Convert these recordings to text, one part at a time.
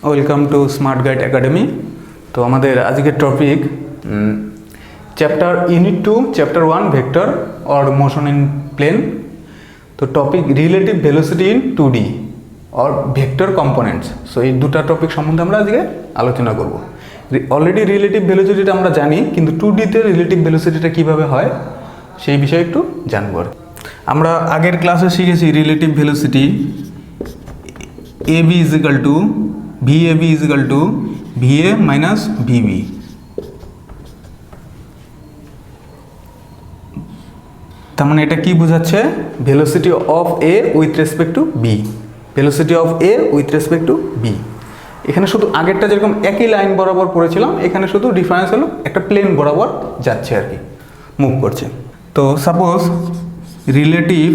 Welcome to smart guide academy. তো আমাদের আজকের topic chapter unit 2 chapter 1 vector or motion in plane. তো topic relative velocity in 2D or vector components. So এই দুটা topic সম্বন্ধে আমরা আজকে আলোচনা করব। অলরেডি রিলেটিভ ভেলোসিটিটা আমরা জানি, কিন্তু 2Dতে রিলেটিভ ভেলোসিটিটা কীভাবে হয় সেই বিষয়ে একটু জানব। আমরা আগের ক্লাসে শিখেছি relative velocity AB is equal to VAB is equal to VA minus VB। তার মানে এটা কি বোঝাচ্ছে? Velocity of A with respect two B, velocity of A with respect two B। এখানে শুধু আগেরটা যেরকম একই লাইন বরাবর পড়েছিলাম, এখানে শুধু ডিফারেন্স হলো একটা প্লেন বরাবর যাচ্ছে আর কি, মুভ করছে। তো suppose relative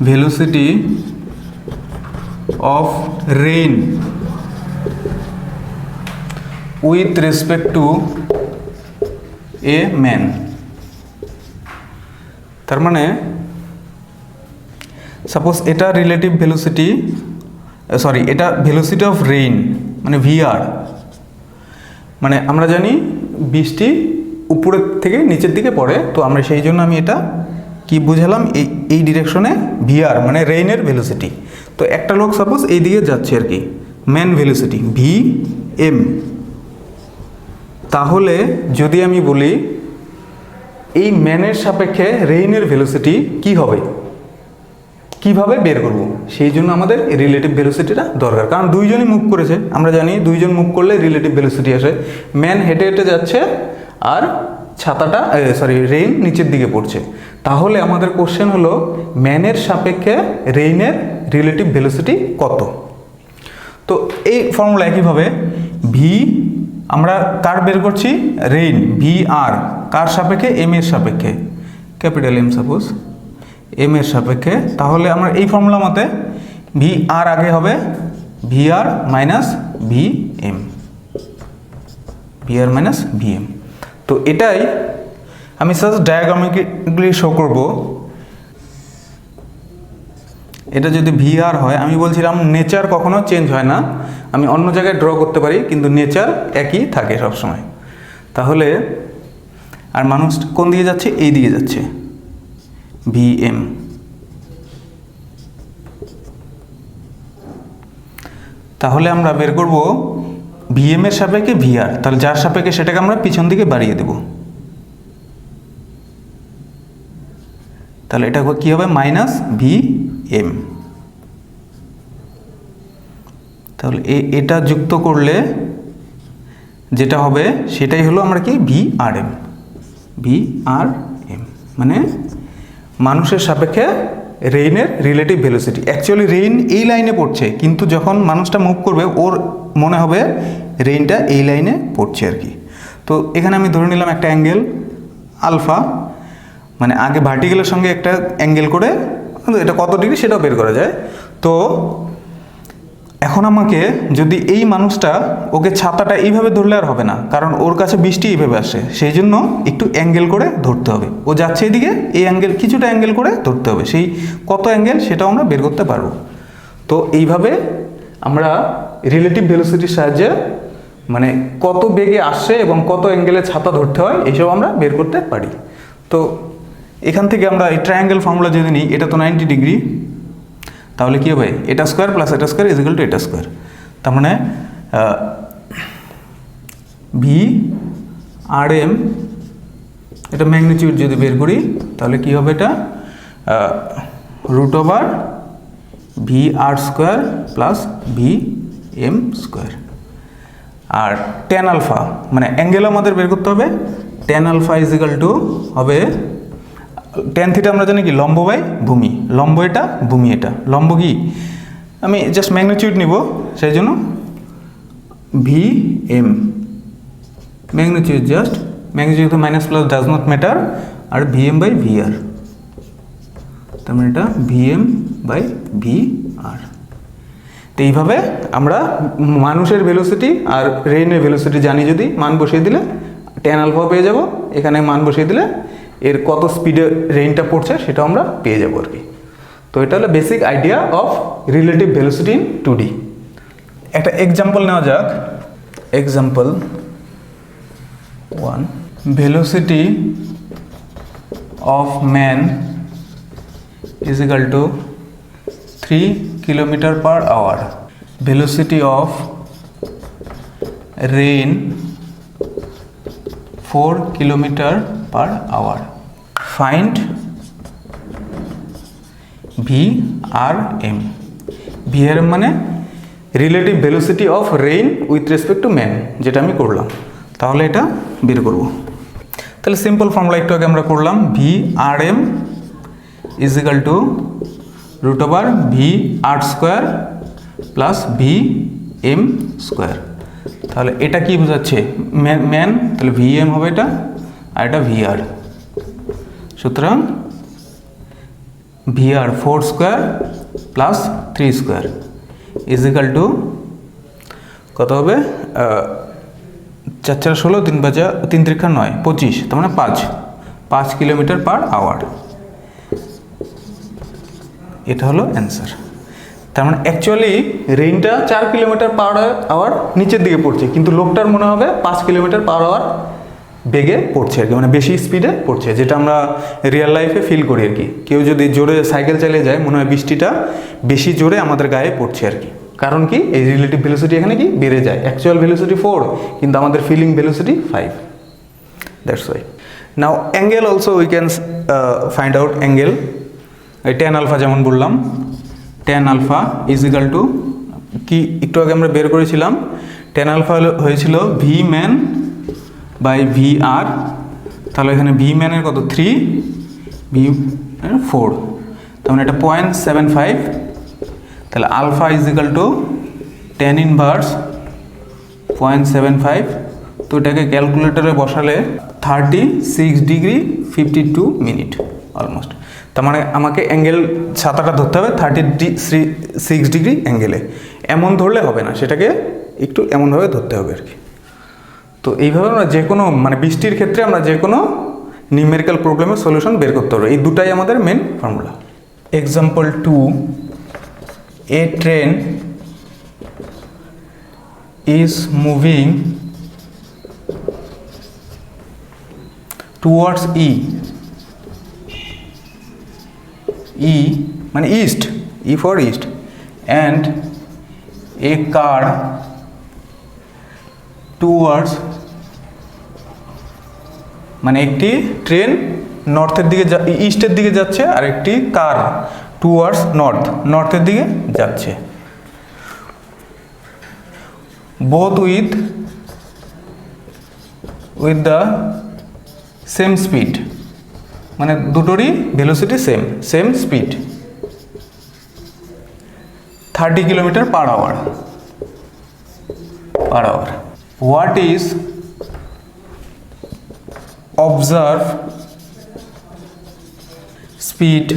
velocity of rain with respect to a man। তার মানে সাপোজ এটা রিলেটিভ ভেলোসিটি, এটা ভেলোসিটি অফ রেইন মানে VR। মানে আমরা জানি বৃষ্টি উপরের থেকে নিচের দিকে পড়ে, তো আমরা সেই জন্য আমি এটা কি বুঝালাম, এই ডিরেকশনে VR মানে রেইনের ভেলোসিটি। তো একটা লোক সাপোজ এই দিকে যাচ্ছে আর কি, ম্যান ভেলোসিটি VM। তাহলে যদি আমি বলি এই ম্যানের সাপেক্ষে রেইনের ভেলোসিটি কি হবে, কিভাবে বের করব, সেই জন্য আমাদের রিলেটিভ ভেলোসিটিটা দরকার। কারণ দুইজনই মুভ করেছে, আমরা জানি দুইজন মুভ করলে রিলেটিভ ভেলোসিটি আসে। ম্যান হেঁটে হেঁটে যাচ্ছে আর রেইন নিচের দিকে পড়ছে। তাহলে আমাদের কোশ্চেন হলো ম্যানের সাপেক্ষে রেইনের রিলেটিভ ভেলোসিটি কত। তো এই ফর্মুলা একইভাবে ভি আমরা কার বের করছি, রেইন VR কার সাপেক্ষে, M এর সাপেক্ষে, ক্যাপিটাল M সাপোজ M এর সাপেক্ষে। তাহলে আমরা এই ফর্মুলা মতে VR আগে হবে VR minus VM, VR minus VM। তো এটাই আমি জাস্ট ডায়াগ্রামিক্যালি শো করব। এটা যদি VR হয়, আমি বলছিলাম নেচার কখনো চেঞ্জ হয় না, আমি অন্য জায়গায় ড্র করতে পারি কিন্তু নেচার একই থাকে সবসময়। তাহলে আর মানুষ কোন দিকে যাচ্ছে, এই দিকে যাচ্ছে VM। তাহলে আমরা বের করব VM এর সাপেক্ষে VR, তাহলে যার সাপেক্ষে সেটাকে আমরা পিছন দিকে বাড়িয়ে দেব। তাহলে এটা কি হবে, মাইনাস VM। তাহলে এটা যুক্ত করলে যেটা হবে সেটাই হলো আমরা কি VRM মানে মানুষের সাপেক্ষে রেইনের রিলেটিভ ভেলোসিটি। অ্যাকচুয়ালি রেইন এই লাইনে পড়ছে, কিন্তু যখন মানুষটা মুভ করবে ওর মনে হবে রেইনটা এই লাইনে পড়ছে আর কি। তো এখানে আমি ধরে নিলাম একটা অ্যাঙ্গেল আলফা, মানে আগে ভার্টিক্যালের সঙ্গে একটা অ্যাঙ্গেল করে এটা কত ডিগ্রি সেটাও বের করা যায়। তো এখন আমাকে যদি এই মানুষটা, ওকে ছাতাটা এইভাবে ধরলে আর হবে না, কারণ ওর কাছে বৃষ্টি এইভাবে আসে, সেই জন্য একটু অ্যাঙ্গেল করে ধরতে হবে। ও যাচ্ছে এদিকে, এই অ্যাঙ্গেল কিছুটা অ্যাঙ্গেল করে ধরতে হবে, সেই কত অ্যাঙ্গেল সেটাও আমরা বের করতে পারবো। তো এইভাবে আমরা রিলেটিভ ভেলোসিটির সাহায্যে মানে কত বেগে আসছে এবং কত অ্যাঙ্গেলে ছাতা ধরতে হয় এইসব আমরা বের করতে পারি। তো এখান থেকে আমরা এই ট্রায়াঙ্গেল ফর্মুলা যদি নিই, এটা তো 90 ডিগ্রি, তাহলে কী হবে, এটা স্কোয়ার প্লাস এটা স্কোয়ার ইজ ইকুয়াল টু এটা স্কোয়ার। তার মানে VRM এটা ম্যাগনিটিউড যদি বের করি তাহলে কি হবে, এটা √/VR square plus VM square. আর tan আলফা মানে অ্যাঙ্গেল আমাদের বের করতে হবে, tan alpha is equal to হবে tan থিটা আমরা জানি কি লম্ব বাই ভূমি, লম্ব এটা ভূমি এটা, লম্ব কি আমি জাস্ট ম্যাগনিটিউড নিব, সেই জন্য VM magnitude just magnitude minus plus does not matter, আর VM বাই VR, তার মানে এটা VM বাই VR। তো এইভাবে আমরা মানুষের ভেলোসিটি আর রেইনের ভেলোসিটি জানি, যদি মান বসিয়ে দিলে tan আলফা পেয়ে যাব, এখানে মান বসিয়ে দিলে এর কত স্পিডে রেইনটা পড়ছে সেটা আমরা পেয়ে যাবো আর কি। তো এটা হলো basic idea of relative velocity in 2D। একটা এক্সাম্পল নেওয়া যাক। Example 1, velocity of man is equal to 3 km/h. Velocity of rain 4 km/h. Find VRM. VRM মানে relative velocity of rain with respect to man, যেটা আমি করলাম। তাহলে এটা বের করব। তাহলে সিম্পল ফর্মুলা একটু আগে আমরা করলাম, VRM is equal to √VR² plus VM²। তাহলে এটা কি বোঝাচ্ছে? ম্যান, তাহলে VM হবে এটা, আর এটা VR। সুতরাং VR 4² plus 3² is equal two কত হবে? 4 4 16, 3 5 3 3 9 25, তার মানে 5 km/h। এটা হলো অ্যান্সার। তার মানে অ্যাকচুয়ালি রেইনটা 4 km/h নিচের দিকে পড়ছে, কিন্তু লোকটার মনে হবে 5 km/h বেগে পড়ছে আর কি, মানে বেশি স্পিডে পড়ছে, যেটা আমরা রিয়েল লাইফে ফিল করি আর কি। কেউ যদি জোরে সাইকেল চালিয়ে যায়, মনে হয় বৃষ্টিটা বেশি জোরে আমাদের গায়ে পড়ছে আর কি। কারণ কি? এই রিলেটিভ ভেলোসিটি এখানে কি বেড়ে যায়। অ্যাকচুয়াল ভেলোসিটি 4, কিন্তু আমাদের feeling velocity 5। That's why. Now angle also we can find out angle. tan alpha যেমন বললাম, tan alpha is equal to কি একটু আগে আমরা বের করেছিলাম, tan আলফা হয়েছিল ভি ম্যান বাই VR। তাহলে এখানে ভি ম্যানের কত? 3, ভি 4, তার মানে এটা 0.75। তাহলে alpha is equal to tan inverse 0.75। তো এটাকে ক্যালকুলেটরে বসালে 36 ডিগ্রি 52 মিনিট অলমোস্ট। তার মানে আমাকে অ্যাঙ্গেল ছাতাটা ধরতে হবে 36 ডিগ্রি অ্যাঙ্গেলে। এমন ধরলে হবে না, সেটাকে একটু এমনভাবে ধরতে হবে আর কি। তো এইভাবে আমরা যে কোনো মানে বৃষ্টির ক্ষেত্রে আমরা যে কোনো নিউমেরিক্যাল প্রবলেমের সলিউশন বের করতে পারবো। এই দুটাই আমাদের main formula. Example 2, a train is moving towards E মানে east, E for east, and a car towards মানে একটি ট্রেন নর্থের দিকে ইস্টের দিকে যাচ্ছে, আর একটি কার টুয়ার্ডস নর্থের দিকে যাচ্ছে। both with the same speed, মানে দুটোরই velocity same speed 30 km/h। What is observed speed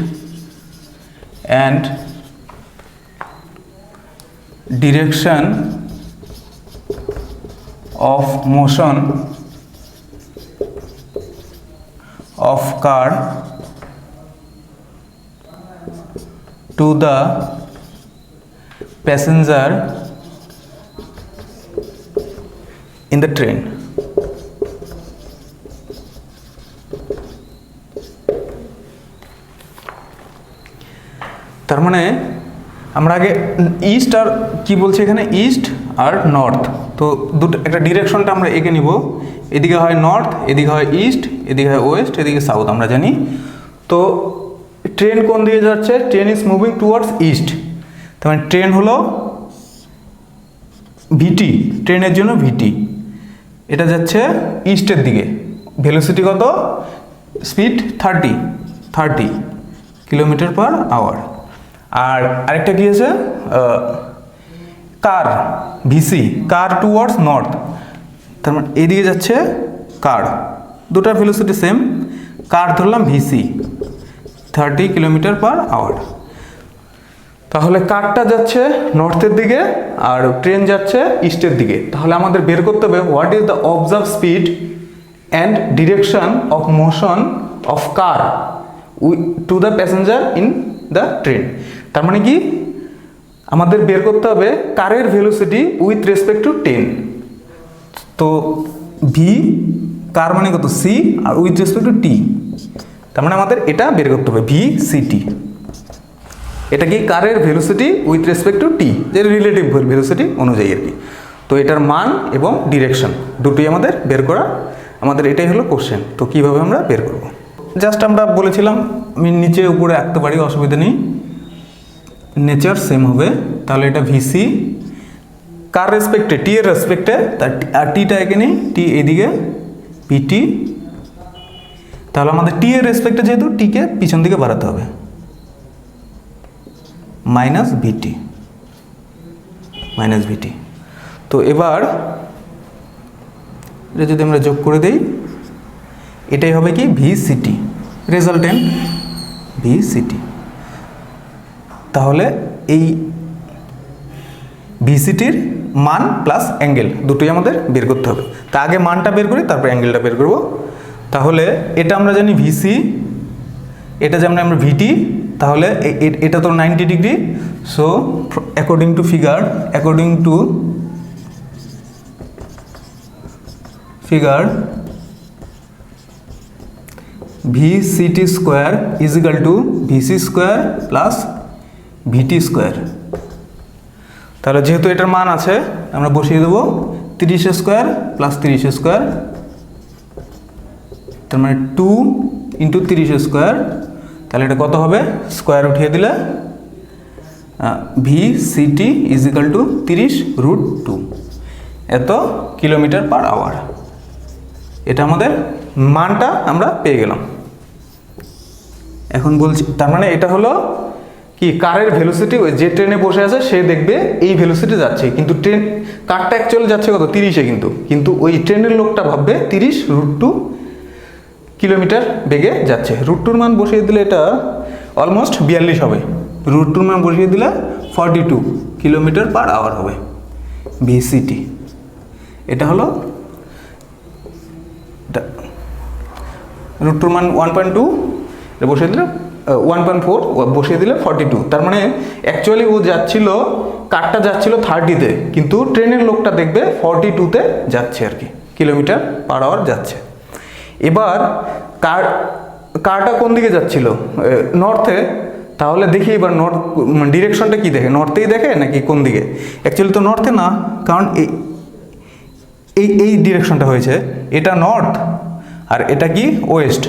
and direction of motion of car to the passenger in the train? তার মানে আমরা আগে ইস্ট আর কি বলছি এখানে, ইস্ট আর নর্থ। তো দুটো একটা ডিরেকশনটা আমরা এঁকে নিব। এদিকে হয় নর্থ, এদিকে হয় ইস্ট, এদিকে হয় ওয়েস্ট, এদিকে সাউথ আমরা জানি। তো ট্রেন কোন দিকে যাচ্ছে? Train is moving towards east. তার মানে ট্রেন হলো ভিটি, ট্রেনের জন্য ভিটি, এটা যাচ্ছে ইস্টের দিকে। ভেলোসিটি কত? Speed 30 km/h। আর আরেকটা কি আছে? কার, ভিসি, কার টুয়ার্ডস নর্থ। তার মানে এদিকে যাচ্ছে কার, দুটার ভেলোসিটি সেম। কার ধরলাম ভিসি 30 km/h। তাহলে কারটা যাচ্ছে নর্থের দিকে আর ট্রেন যাচ্ছে ইস্টের দিকে। তাহলে আমাদের বের করতে হবে what is the observe speed and direction of motion of car to the passenger in the train. তার মানে কি আমাদের বের করতে হবে কারের ভেলোসিটি উইথ রেসপেক্ট টু 10। তো ভি কার মানে কত C R with respect to T, তার মানে আমাদের এটা বের করতে হবে ভি সি টি। এটা কি কারের ভেলোসিটি উইথ রেসপেক্ট টু টি, যে রিলেটিভ ভেলোসিটি অনুযায়ী আর কি। তো এটার মান এবং ডিরেকশন দুটোই আমাদের বের করা, আমাদের এটাই হলো কোশ্চেন। তো কিভাবে আমরা বের করব, জাস্ট আমরা বলেছিলাম আমি নিচে উপরে আঁকতে পারি, অসুবিধা নেই, নেচার সেম হবে। তাহলে এটা ভিসি কার রেসপেক্টে, টি এর রেসপেক্টে, তার আর টিটা এখানে টি এদিকে পিটি। তাহলে আমাদের টি এর রেসপেক্টে যেহেতু টিকে পিছন দিকে বাড়াতে হবে, মাইনাস ভিটি, মাইনাস ভিটি। তো এবার এটা যদি আমরা যোগ করে দেই, এটাই হবে কি ভিসিটি, রেজাল্টেন্ট ভিসিটি। তাহলে এই ভিসিটির মান প্লাস অ্যাঙ্গেল দুটোই আমাদের বের করতে হবে। তা আগে মানটা বের করি, তারপর অ্যাঙ্গেলটা বের করব। তাহলে এটা আমরা জানি ভিসি, এটা যেমন আমরা ভিটি, তাহলে এটা তো 90 degree. So according to figure vct square is equal to vc square plus vt square. তাহলে যেহেতু এটার মান আছে আমরা বসিয়ে দেবো 30 স্কোয়ার প্লাস 30 স্কোয়ার, তার মানে 2 ইন্টু 30 স্কোয়ার। তাহলে এটা কত হবে, স্কোয়ার উঠিয়ে দিলে ভিসিটি ইজ ইকাল টু 30√2, এত কিলোমিটার পার আওয়ার। এটা আমাদের মানটা আমরা পেয়ে গেলাম। এখন বলছি তার মানে এটা হলো কি কারের ভেলোসিটি, যে ট্রেনে বসে আছে সে দেখবে এই ভেলোসিটি যাচ্ছে, কিন্তু ট্রেন কারটা অ্যাকচুয়ালি যাচ্ছে কত 30-এ, কিন্তু ওই ট্রেনের লোকটা ভাববে 30√2 কিলোমিটার বেগে যাচ্ছে। √2 মান বসিয়ে দিলে এটা অলমোস্ট 42 হবে, √2 মান বসিয়ে দিলে 42 কিলোমিটার পার আওয়ার হবে ভিসিটি। এটা হলো √2 মান 1.2, এটা বসিয়ে দিলে 1.4 বসিয়ে দিলে 42। তার মানে অ্যাকচুয়ালি ও যাচ্ছিল, কারটা যাচ্ছিল 30-তে, কিন্তু ট্রেনের লোকটা দেখবে 42-তে যাচ্ছে আর কি, কিলোমিটার পার আওয়ার যাচ্ছে। এবার কারটা কোন দিকে যাচ্ছিল, নর্থে। তাহলে দেখি এবার নর্থ ডিরেকশনটা কি দেখে, নর্থেই দেখে নাকি কোন দিকে? অ্যাকচুয়ালি তো নর্থে না, কারণ এই ডিরেকশনটা হয়েছে, এটা নর্থ আর এটা কি ওয়েস্ট।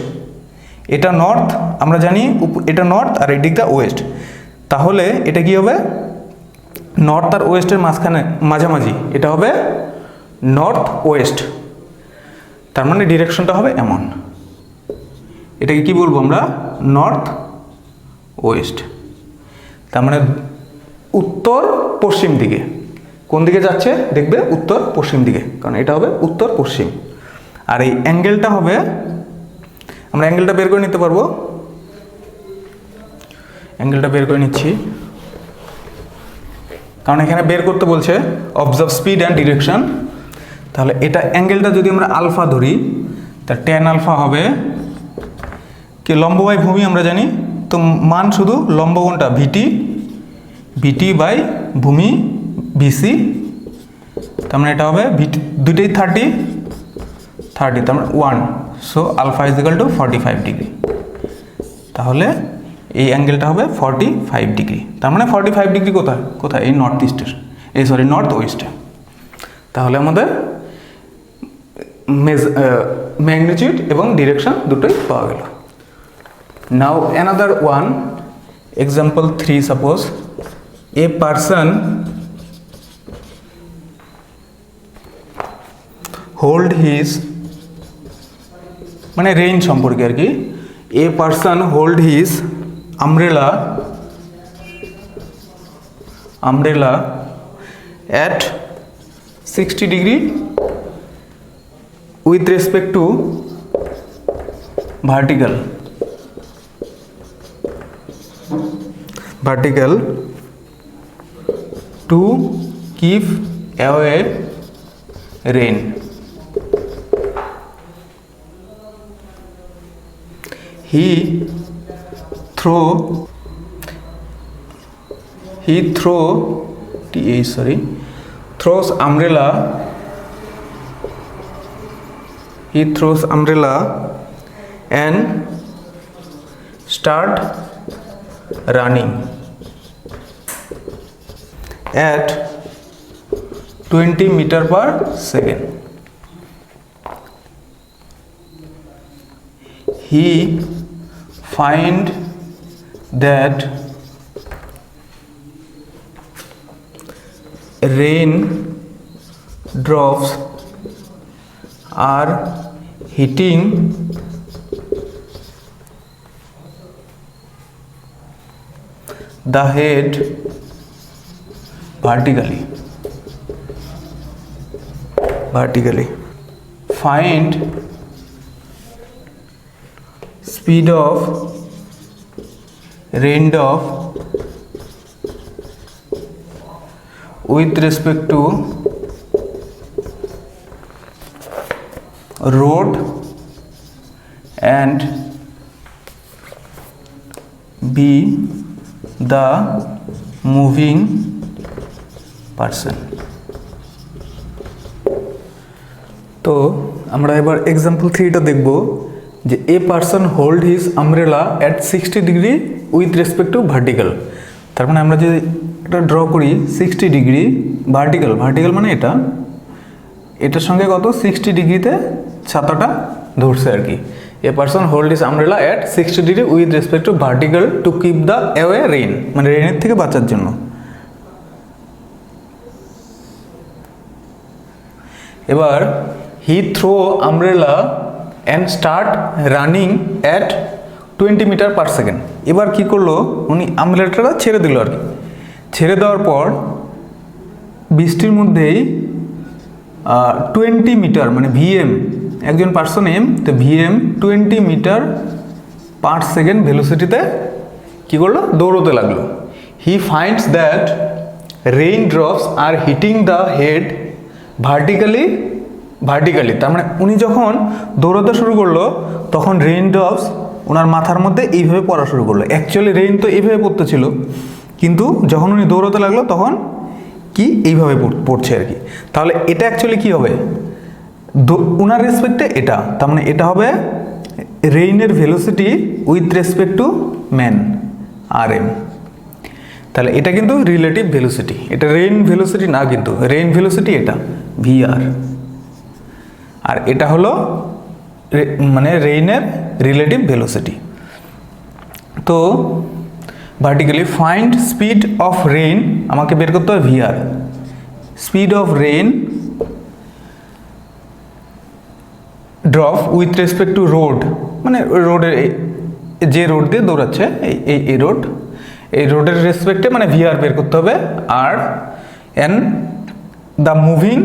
এটা নর্থ, আমরা জানি এটা নর্থ আর এই দিকটা ওয়েস্ট। তাহলে এটা কি হবে, নর্থ আর ওয়েস্টের মাঝামাঝি, এটা হবে নর্থ ওয়েস্ট। তার মানে ডিরেকশনটা হবে এমন, এটাকে কি বলবো আমরা, নর্থ ওয়েস্ট। তার মানে উত্তর পশ্চিম দিকে। কোন দিকে যাচ্ছে দেখবে, উত্তর পশ্চিম দিকে, কারণ এটা হবে উত্তর পশ্চিম। আর এই অ্যাঙ্গেলটা হবে, আমরা অ্যাঙ্গেলটা বের করে নিতে পারবো, অ্যাঙ্গেলটা বের করে নিচ্ছি, কারণ এখানে বের করতে বলছে অবজার্ভ স্পিড অ্যান্ড ডিরেকশন। তাহলে এটা অ্যাঙ্গেলটা যদি আমরা আলফা ধরি, তার tan আলফা হবে কি, লম্ব বাই ভূমি আমরা জানি, তো মান শুধু লম্ব কোণটা ভিটি বাই ভূমি ভিসি। তার মানে এটা হবে ভিটি দুটোই 30, তার মানে 1, so alpha is equal to 45 degree. তাহলে এই অ্যাঙ্গেলটা হবে 45 ডিগ্রি। তার মানে 45 ডিগ্রি কোথায় এই নর্থ ইস্টের, নর্থ ওয়েস্টে। তাহলে আমাদের ম্যাগনিটিউড এবং ডিরেকশন দুটোই পাওয়া গেল। Now another one, example 3, suppose a person hold his, মানে রেঞ্জ সম্পর্কে আর কি, a person hold his umbrella at 60 degree with respect to vertical to keep away rain. He he throws umbrella and start running at 20 meter per second. He find that rain drops are hitting the head vertically. Find speed of raindrop with respect to road and be the moving person. তো আমরা এবার example 3টা দেখব যে এ person hold his umbrella at 60 degree with respect to vertical. তার মানে আমরা যদি এটা ড্র করি 60 ডিগ্রি ভার্টিক্যাল মানে এটার সঙ্গে কত 60 ডিগ্রিতে ছাতাটা ধরছে আর কি। A person hold his umbrella at 60 degree with respect to vertical to keep the away rain, মানে রেইনের থেকে বাঁচার জন্য। এবার he throw umbrella and start running at 20 metre per second. এবার কি করলো, উনি আমব্রেলাটা ছেড়ে দিল আর কি। ছেড়ে দেওয়ার পর বৃষ্টির মধ্যেই 20 মিটার মানে ভিএম, একজন পার্সন এম, তো ভিএম 20 মিটার পার সেকেন্ড ভেলোসিটিতে কী করলো, দৌড়তে লাগলো। He finds that rain drops are hitting the head vertically. তার মানে উনি যখন দৌড়াতে শুরু করলো তখন রেইন ড্রপস ওনার মাথার মধ্যে এইভাবে পড়া শুরু করলো। অ্যাকচুয়ালি রেইন তো এইভাবে পড়তে ছিল, কিন্তু যখন উনি দৌড়াতে লাগলো তখন কি এইভাবে পড়ছে আর কি। তাহলে এটা অ্যাকচুয়ালি কি হবে, ওনার রেসপেক্টে এটা, তার মানে এটা হবে রেইনের velocity with respect to man আর এম। তাহলে এটা কিন্তু রিলেটিভ ভেলোসিটি, এটা রেইন ভেলোসিটি না, কিন্তু রেইন ভেলোসিটি এটা ভিআর, আর এটা হলো মানে রেইনের রিলেটিভ ভেলোসিটি। তো vertically find speed of rain, আমাকে বের করতে হবে VR, speed of rain drop with respect to road, মানে রোডের যে রোড দিয়ে দৌড়াচ্ছে এই রোড, এই রোডের রেসপেক্টে মানে ভিআর বের করতে হবে। আর and the moving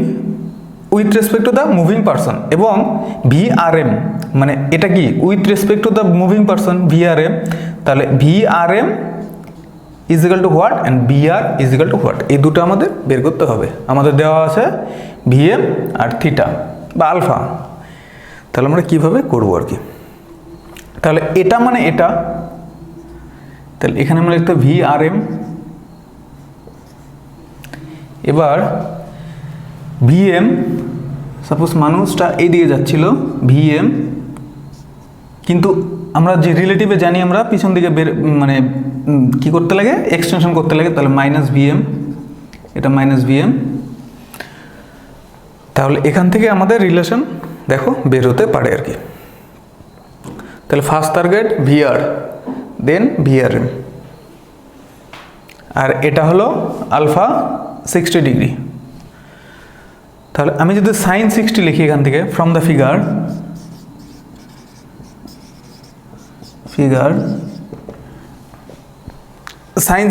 with respect to the moving person, এবং ভিআরএম মানে এটা কি with respect to the moving person VRM. তাহলে VRM is equal to what and BR is equal to what, এই দুটো আমাদের বের করতে হবে। আমাদের দেওয়া আছে ভিএম আর থিটা বা আলফা। তাহলে আমরা কিভাবে করব আর কি, তাহলে এটা মানে এটা, তাহলে এখানে আমরা লিখতে ভিআরএম। এবার ভিএম, সাপোজ মানুষটা এই দিকে যাচ্ছিল ভিএম, কিন্তু আমরা যে রিলেটিভে জানি আমরা পিছন দিকে মানে কি করতে লাগে, এক্সটেনশন করতে লাগে। তাহলে মাইনাস ভিএম, এটা মাইনাস ভিএম। তাহলে এখান থেকে আমাদের রিলেশন দেখো বের হতে পারে আর কি। তাহলে ফার্স্ট টার্গেট ভিআর, দেন ভিআরএম, আর এটা হলো আলফা 60 ডিগ্রি। তাহলে আমি যদি সাইন 60 লিখি এখান থেকে from the figure sine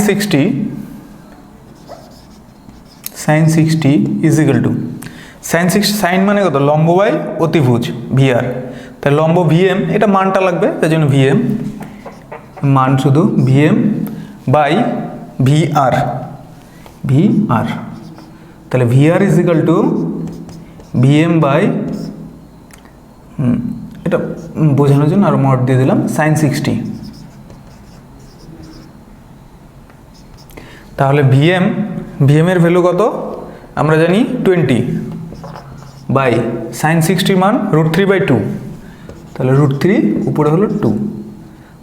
60 is equal to sine 60, sine মানে কত, লম্ব বাই অতিভুজ ভিআর। তাই লম্ব ভিএম, এটা মানটা লাগবে, তাই জন্য ভিএম মান শুধু ভিএম বাই ভিআর। তাহলে vr is equal to vm by, এটা বোঝানোর জন্য আরো মড দিয়ে দিলাম সাইন 60। তাহলে ভিএম এর ভ্যালু কত আমরা জানি 20 বাই সাইন 60 মান √3/2, তাহলে √3 উপরে হলো 2,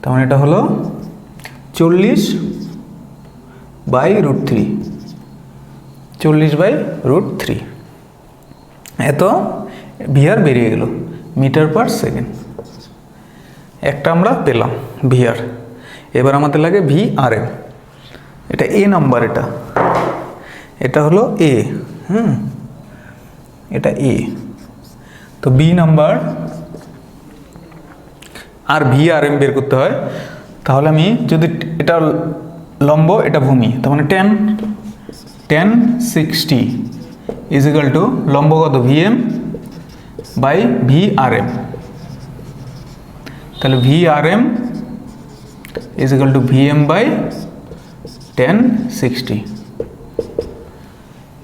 তার মানে এটা হলো 40/√3, 40/√3। এত ভিআর বেরিয়ে গেল মিটার পার সেকেন্ড। একটা আমরা পেলাম ভিআর। এবার আমাদের লাগে ভিআরএম। এটা এ নাম্বার, এটা হলো এ, এটা এ। তো বি নাম্বার আর ভিআরএম বের করতে হয়। তাহলে আমি যদি এটা লম্ব এটা ভূমি, তার মানে tan 60 ইজ ইকুয়াল টু লম্ব কত ভিএম বাই ভিআরএম। তাহলে VRM is equal to vm by tan 60।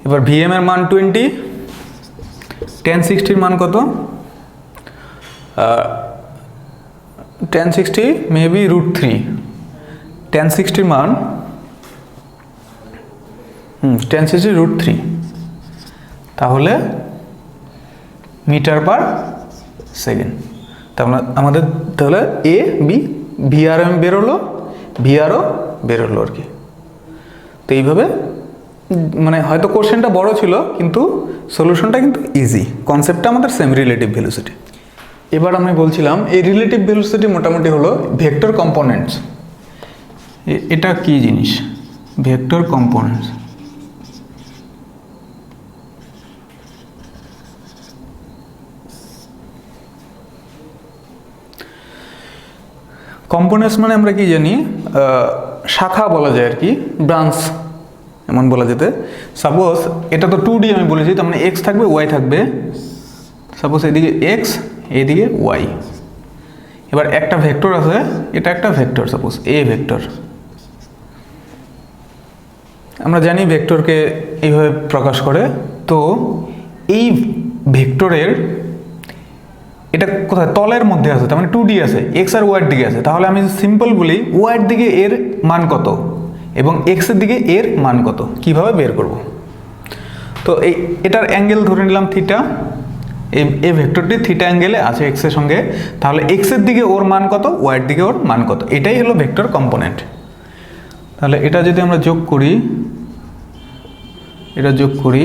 এবার ভিএম এর মান 20, tan 60 এর মান কত? tan 60 মেবি √3, tan 60 এর মান tan 60 √3, তাহলে মিটার পার সেকেন্ড। তাহলে আমাদের তাহলে এ বি ভিআরএম বেরোলো, ভিআরও বেরোলো আর কি। তো এইভাবে মানে হয়তো কোশ্চেনটা বড় ছিল কিন্তু সলিউশনটা কিন্তু ইজি, কনসেপ্টটা আমাদের সেম রিলেটিভ ভেলোসিটি। এবার আমি বলছিলাম এই রিলেটিভ ভেলোসিটি মোটামুটি হলো ভেক্টর কম্পোনেন্টস। এটা কি জিনিস? Vector components. কম্পোনেন্টস মানে আমরা কি জানি, শাখা বলা যায় আর কি, ব্রাঞ্চ এমন বলা যেতে। সাপোজ এটা তো 2D আমি বলেছি, তার মানে এক্স থাকবে ওয়াই থাকবে। সাপোজ এদিকে এক্স এদিকে ওয়াই। এবার একটা ভেক্টর আছে, এটা একটা ভেক্টর, সাপোজ এ ভেক্টর। আমরা জানি ভেক্টরকে এইভাবে প্রকাশ করে। তো এই ভেক্টরের এটা কোথায় তলের মধ্যে আছে, তার মানে 2D আছে, এক্স আর ওয়াইয়ের দিকে আছে। তাহলে আমি সিম্পল বলি ওয়াইয়ের দিকে এর মান কত এবং এক্স এর দিকে এর মান কত, কিভাবে বের করব? তো এটার অ্যাঙ্গেল ধরে নিলাম থিটা, এই ভেক্টরটি থিটা অ্যাঙ্গেলে আছে এক্স এর সঙ্গে। তাহলে এক্স এর দিকে ওর মান কত, ওয়াইয়ের দিকে ওর মান কত, এটাই হলো ভেক্টর কম্পোনেন্ট। তাহলে এটা যদি আমরা যোগ করি, এটা যোগ করি,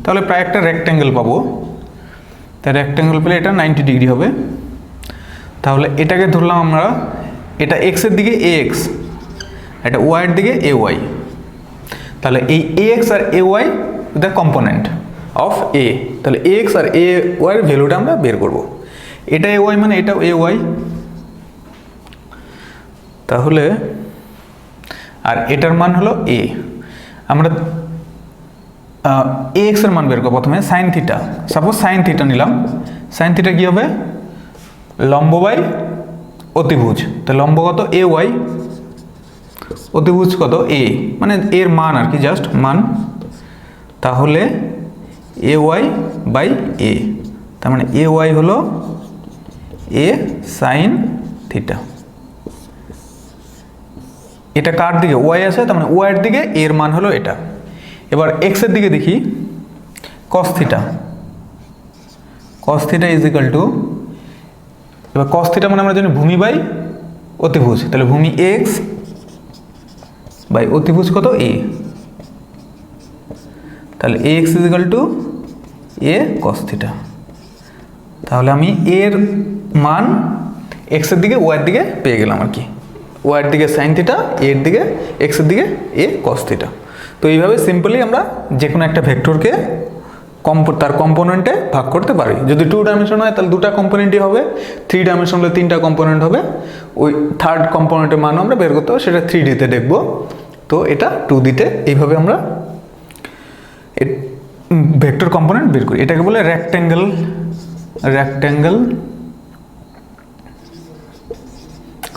তাহলে প্রায় একটা রেক্ট্যাঙ্গেল পাবো। তাই রেক্ট্যাঙ্গেল পেলে এটা 90 ডিগ্রি হবে। তাহলে এটাকে ধরলাম আমরা, এটা এক্স এর দিকে এ এক্স, এটা ওয়াইয়ের দিকে এ ওয়াই। তাহলে এই এ এক্স আর A Y the component of A. তাহলে এ এক্স আর এ ওয়াইয়ের ভ্যালুটা আমরা বের করব। এটা এ ওয়াই মানে এটাও এ ওয়াই। তাহলে আর এটার মান হলো এ। আমরা এ এক্স এর মান বের করব প্রথমে sine theta. Suppose sine theta নিলাম, সাইন থিটা কি হবে? লম্ব বাই অতিভুজ। তো লম্ব কত? এ ওয়াই, অতিভুজ কত? এ, মানে এর মান আর কি, জাস্ট মান। তাহলে এ ওয়াই বাই এ, তার মানে এ ওয়াই হলো এ সাইন থিটা। এটা কার দিকে? ওয়াই আছে, তার মানে ওয়াইয়ের দিকে এর মান হলো এটা। এবার এক্স এর দিকে দেখি, cos theta. Cos theta is equal two, এবার কস থিটা মানে আমরা জানি ভূমি বাই অতিভুজ। তাহলে ভূমি এক্স বাই অতিভুজ কত? এ। তাহলে A X is equal to A cos theta. তাহলে আমি এর মান এক্স এর দিকে ওয়াইয়ের দিকে পেয়ে গেলাম আর কি। ওয়াইয়ের দিকে সাইন থিটা, এর দিকে এক্স এর দিকে এ কস থিটা। তো এইভাবে সিম্পলি আমরা যে কোনো একটা ভেক্টরকে তার কম্পোনেন্টে ভাগ করতে পারি। যদি 2 ডাইমেনশন হয় তাহলে 2টা কম্পোনেন্টই হবে, 3 ডাইমেনশন হলে 3টা কম্পোনেন্ট হবে। ওই থার্ড কম্পোনেন্টের মানও আমরা বের করতে হবে, সেটা 3Dতে দেখব। তো এটা 2Dতে এইভাবে আমরা ভেক্টর কম্পোনেন্ট বের করি। এটাকে বলে রেক্ট্যাঙ্গেল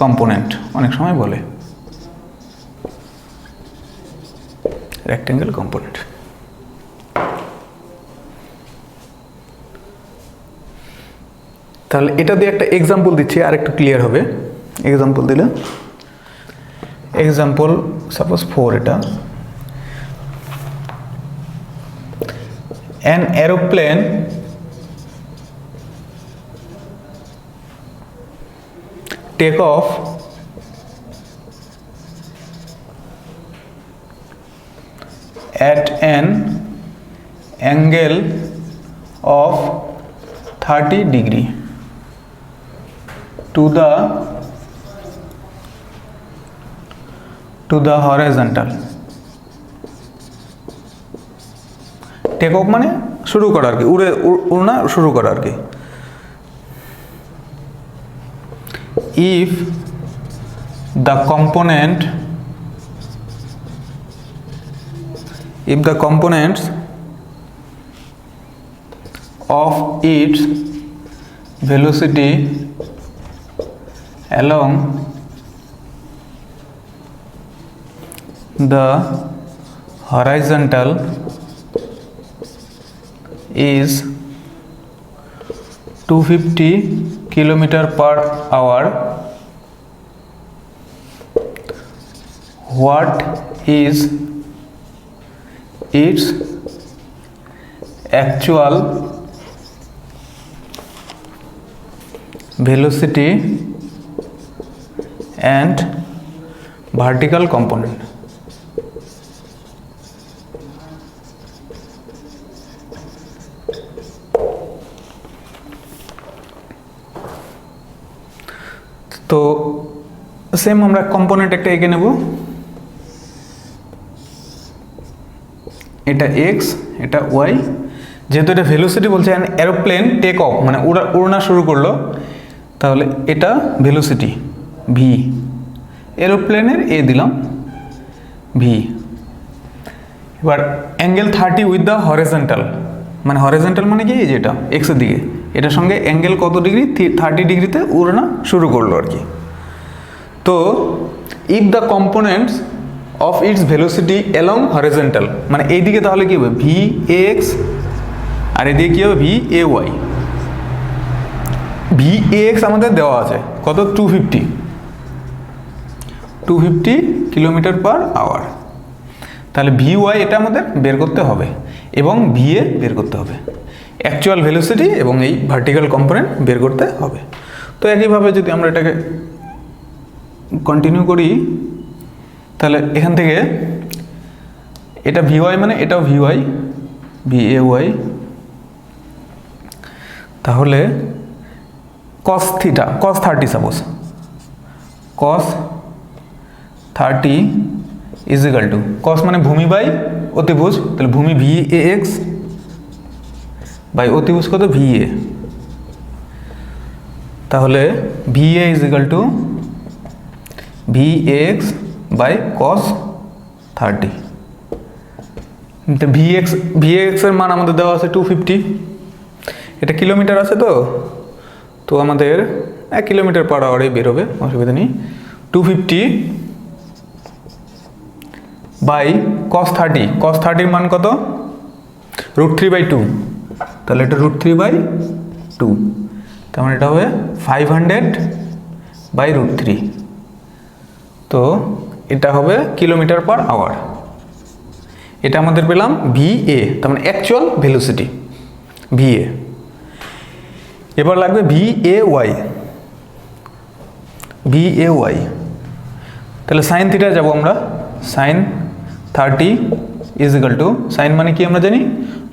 কম্পোনেন্ট, অনেক সময় বলে রেক্ট্যাঙ্গেল কম্পোনেন্ট। তাহলে এটা দিয়ে একটা এক্সাম্পল দিচ্ছি, আর একটু ক্লিয়ার হবে। এক্সাম্পল দিলে, এক্সাম্পল সাপোজ 4, এটা an aeroplane take off at an angle of 30 degree to the horizontal. Take off মানে শুরু করা আর কি, উড়না শুরু করা আর কি। if the components of its velocity along the horizontal is 250 km/h, what is its actual velocity and vertical component? তো same আমরা component একটা এঁকে নেব, এটা এক্স এটা ওয়াই। যেহেতু এটা ভেলোসিটি বলছে এরোপ্লেন টেক অফ মানে উড়না শুরু করলো, তাহলে এটা ভেলোসিটি ভি, এরোপ্লেনের এ দিলাম ভি। এবার অ্যাঙ্গেল 30 উইথ দ্য হরিজন্টাল, মানে হরিজন্টাল মানে কি, এই যে এটা এক্সের দিকে, এটার সঙ্গে অ্যাঙ্গেল কত ডিগ্রি, 30 ডিগ্রিতে উড়না শুরু করলো আর কি। তো if the components of its velocity along horizontal, মানে এইদিকে তাহলে কী হবে ভি এ এক্স, আর এদিকে কী হবে v a y. V a x আমাদের দেওয়া আছে কত, 250 km/h। তাহলে ভি ওয়াই এটা আমাদের বের করতে হবে এবং ভি এ বের করতে হবে, অ্যাকচুয়াল ভেলোসিটি এবং এই ভার্টিক্যাল কম্পোনেন্ট বের করতে হবে। তো একইভাবে যদি আমরা এটাকে কন্টিনিউ করি, তাহলে এখান থেকে এটা ভি ওয়াই মানে এটাও v y, v a Y. তাহলে cos থিটা, cos 30 suppose, cos 30 is equal to, cos মানে ভূমি বাই অতিভুজ, তাহলে ভূমি ভি এ এক্স বাই অতিভুজ কত ভি এ, তাহলে v a is equal to v x by cos 30। V x এর মান আমাদের দেওয়া আছে 250, এটা কিলোমিটার আছে তো আমাদের 1 km/h বেরোবে, অসুবিধা নেই। 250 বাই cos 30, cos 30 মান কত, √3/2, তাহলে এটা √3/2, তার মানে এটা হবে 500/√3, তো এটা হবে km/h। এটা আমাদের পেলাম ভি এ, তার মানে অ্যাকচুয়াল ভেলোসিটি ভি এ। এবার লাগবে v a y, v a Y. তাহলে সাইন থিটা যাব আমরা, sine 30 is equal to, sine মানে কি আমরা জানি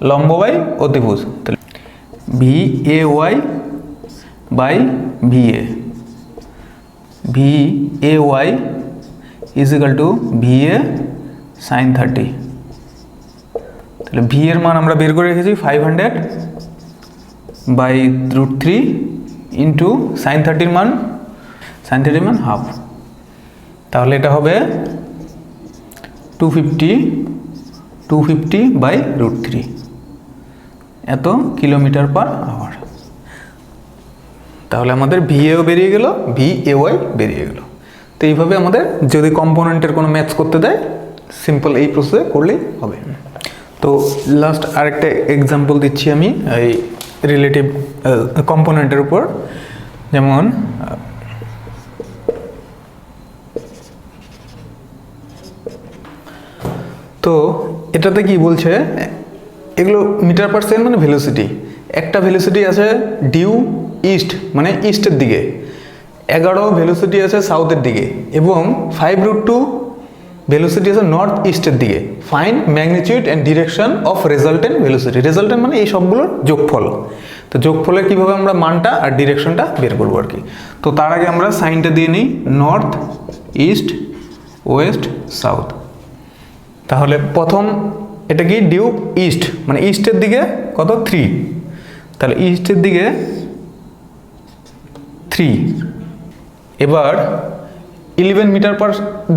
লম্ব বাই অতিভুজ, তাহলে v a y by v a, v a y is equal to v a sine 30। তাহলে ভি এর মান আমরা বের করে রেখেছি 500/√3 ইন্টু সাইন 30 মান, সাইন 30 মান হাফ, তাহলে এটা হবে 250/√3, এত km/h। তাহলে আমাদের ভি এও বেরিয়ে গেল, ভি এ ওয়াই বেরিয়ে গেল। তো এইভাবে আমাদের যদি কম্পোনেন্টের কোনো ম্যাচ করতে দেয়, সিম্পল এই প্রসেসে করলেই হবে। তো লাস্ট আরেকটা এক্সাম্পল দিচ্ছি আমি এই রিলেটিভ কম্পোনেন্টের উপর, যেমন তো এটাতে কি বলছে, এগুলো মিটার পার সেকেন্ড মানে ভেলোসিটি। একটা ভেলোসিটি আছে ডিউ ইস্ট মানে ইস্টের দিকে, 11 ভেলোসিটি আছে সাউথের দিকে, এবং 5√2 ভেলোসিটি আছে নর্থ ইস্টের দিকে। Find magnitude and direction of resultant velocity. Resultant মানে এই সবগুলোর যোগফল। তো যোগফলে কীভাবে আমরা মানটা আর ডিরেকশনটা বের করবো আর কি। তো তার আগে আমরা সাইনটা দিয়ে নিই, নর্থ ইস্ট ওয়েস্ট সাউথ। তাহলে প্রথম এটা কি ডিউ ইস্ট মানে ইস্টের দিকে কত 3, তাহলে ইস্টের দিকে 3। এবার 11 metre per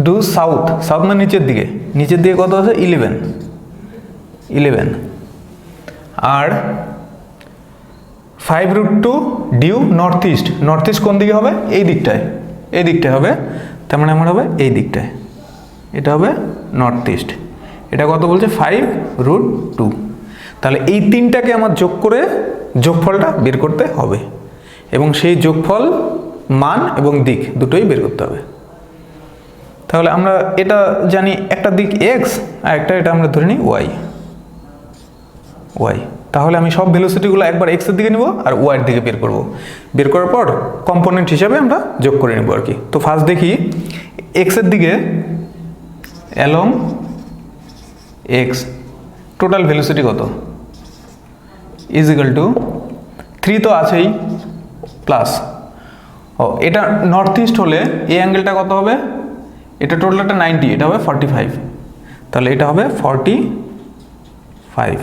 due south, south মানে নিচের দিকে, নিচের দিকে কত আছে 11। আর 5√2 due north east, north east কোন দিকে হবে এই দিকটায়, এই দিকটায় হবে, তার মানে আমার হবে এই দিকটায়, এটা হবে নর্থ ইস্ট। এটা কত বলছে 5√2। তাহলে এই তিনটাকে আমার যোগ করে যোগফলটা বের করতে হবে, এবং সেই যোগফল মান এবং দিক দুটোই বের করতে হবে। তাহলে আমরা এটা জানি, একটা দিক x আর একটা এটা আমরা ধরে নিই y। তাহলে আমি সব ভেলোসিটিগুলো একবার x এর দিকে নিব আর y এর দিকে বের করব। বের করার পর কম্পোনেন্ট হিসাবে আমরা যোগ করে নেব আর কি। তো ফার্স্ট দেখি x এর দিকে অ্যালং x টোটাল ভেলোসিটি কত, ইজ ইকুয়াল টু 3 তো আছেই প্লাস, এটা নর্থ ইস্ট হলে এই অ্যাঙ্গেলটা কত হবে, এটা টোটালটা 90, এটা হবে 45, তাহলে এটা হবে 45।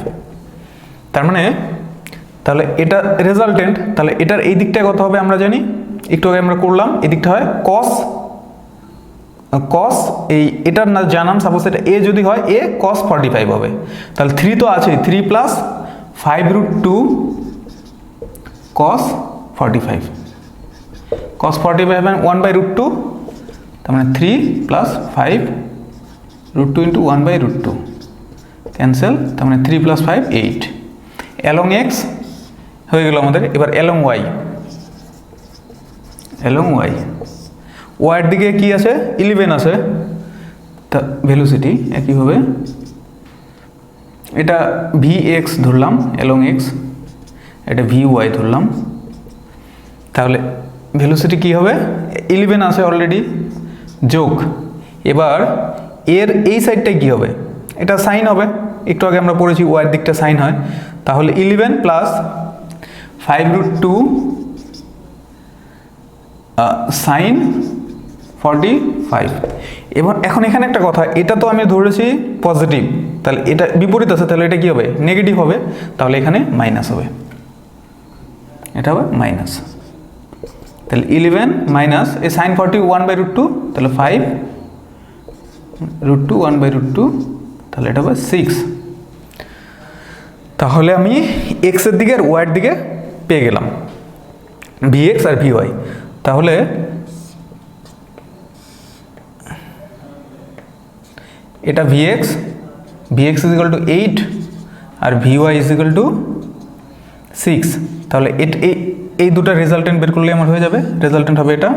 তার মানে তাহলে এটা রেজাল্টেন্ট, তাহলে এটার এই দিকটা কত হবে আমরা জানি, একটু আগে আমরা করলাম, এই দিকটা হয় কস এই এটার না জানাম, সাপোজ এটা এ যদি হয় এ cos 45 হবে। তাহলে 3 তো আছে, 3 প্লাস 5√2 cos 45, cos 45 হবে 1/√2, তার মানে 3 প্লাস 5√2 ইন্টু 1/√2 ক্যান্সেল, তার মানে 3 প্লাস 5 8। অ্যালং x হয়ে গেল আমাদের। এবার অ্যালং y, ওয়াইয়ের দিকে কি আছে 11 আছে, তা ভেলোসিটি একইভাবে এটা vx ধরলাম অ্যালং x, এটা vy ধরলাম। তাহলে ভেলোসিটি কি হবে 11 আছে অলরেডি, যোগ এবার এর এই সাইডটাই কি হবে, এটা সাইন হবে, একটু আগে আমরা পড়েছি ওয়াইয়ের দিকটা সাইন হয়। তাহলে 11 প্লাস 5√2 সাইন 45। এবার এখন এখানে একটা কথা, এটা তো আমি ধরেছি পজিটিভ, তাহলে এটা বিপরীত আছে, তাহলে এটা কি হবে নেগেটিভ হবে, তাহলে এখানে মাইনাস হবে, এটা হবে মাইনাস। তাহলে 11 মাইনাস এই সাইন 40 1/√2, তাহলে 5√2 1/√2, তাহলে এটা হবে 6। তাহলে আমি x এর দিকে আর y এর দিকে পেয়ে গেলাম, vx আর vy। তাহলে এটা vx ইজ ইকুয়াল টু 8 আর vy ইজ ইকুয়াল টু 6। তাহলে এই দুটো রেজাল্টেন্ট বের করলে আমার হয়ে যাবে, রেজাল্টেন্ট হবে এটা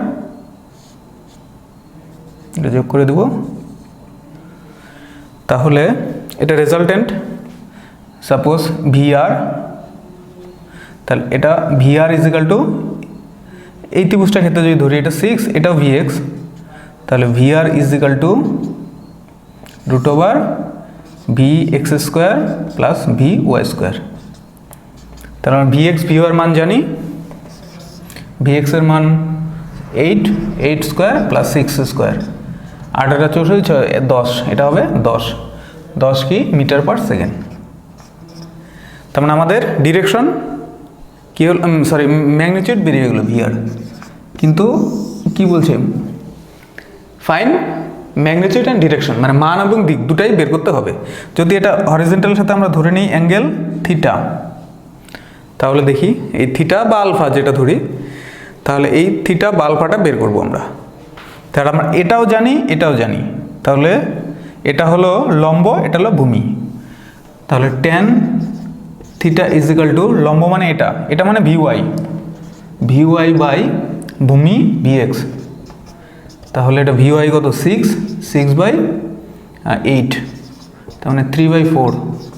যোগ করে দেব। তাহলে এটা রেজাল্টেন্ট সাপোজ vr, তাহলে এটা vr ইজ ইকুয়াল টু এই ত্রিভুজটার ক্ষেত্রে যদি ধরি এটা 6, এটাও vx, তাহলে vr is equal two √vx² plus vy²। তাহলে আমরা vx vy এর মান জানি, vx এর মান 8 প্লাস 6² 8 এটা 64 10, এটা হবে 10 কি মিটার পার সেকেন্ড। তার মানে আমাদের ডিরেকশন কি হল, সরি ম্যাগনিটিউড বেরিয়ে গেল vr, কিন্তু কি বলছে ফাইন ম্যাগনিটিউড অ্যান্ড ডিরেকশন, মানে মান এবং দিক দুটাই বের করতে হবে। যদি এটা হরিজন্টালের সাথে আমরা ধরে নিই অ্যাঙ্গেল থিটা, তাহলে দেখি এই থিটা বা আলফা যেটা ধরি, তাহলে এই থিটা বা আলফাটা বের করব আমরা। তাহলে আমরা এটাও জানি, তাহলে এটা হলো লম্ব, এটা হলো ভূমি, তাহলে tan theta is equal to লম্ব মানে এটা মানে vy বাই ভূমি vx। তাহলে এটা vy কত 6/8, তার মানে 3/4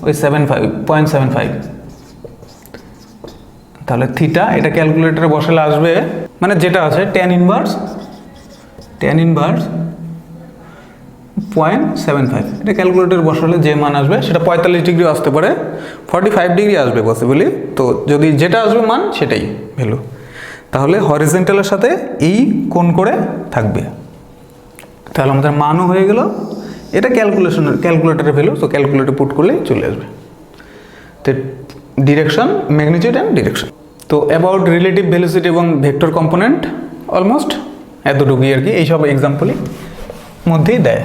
ওই 0.75। তাহলে থিটা এটা ক্যালকুলেটরে বসালে আসবে, মানে যেটা আছে tan ইনভার্স 0.75, এটা ক্যালকুলেটর বসালে যে মান আসবে সেটা 45 ডিগ্রি আসতে পারে, 45 ডিগ্রি আসবে পসিবলি। তো যদি যেটা আসবে মান সেটাই ভ্যালু। তাহলে হরিজন্টালের সাথে এই কোণ করে থাকবে। তাহলে আমাদের মানও হয়ে গেল, এটা ক্যালকুলেটরের ভ্যালু, তো ক্যালকুলেটরে পুট করলেই চলে আসবে। তো ডিরেকশন, ম্যাগনিটিউড অ্যান্ড ডিরেকশন। তো অ্যাবাউট রিলেটিভ ভেলোসিটি এবং ভেক্টর কম্পোনেন্ট অলমোস্ট এতটুকুই আর কি, এইসব এক্সাম্পলই মধ্যেই দেয়।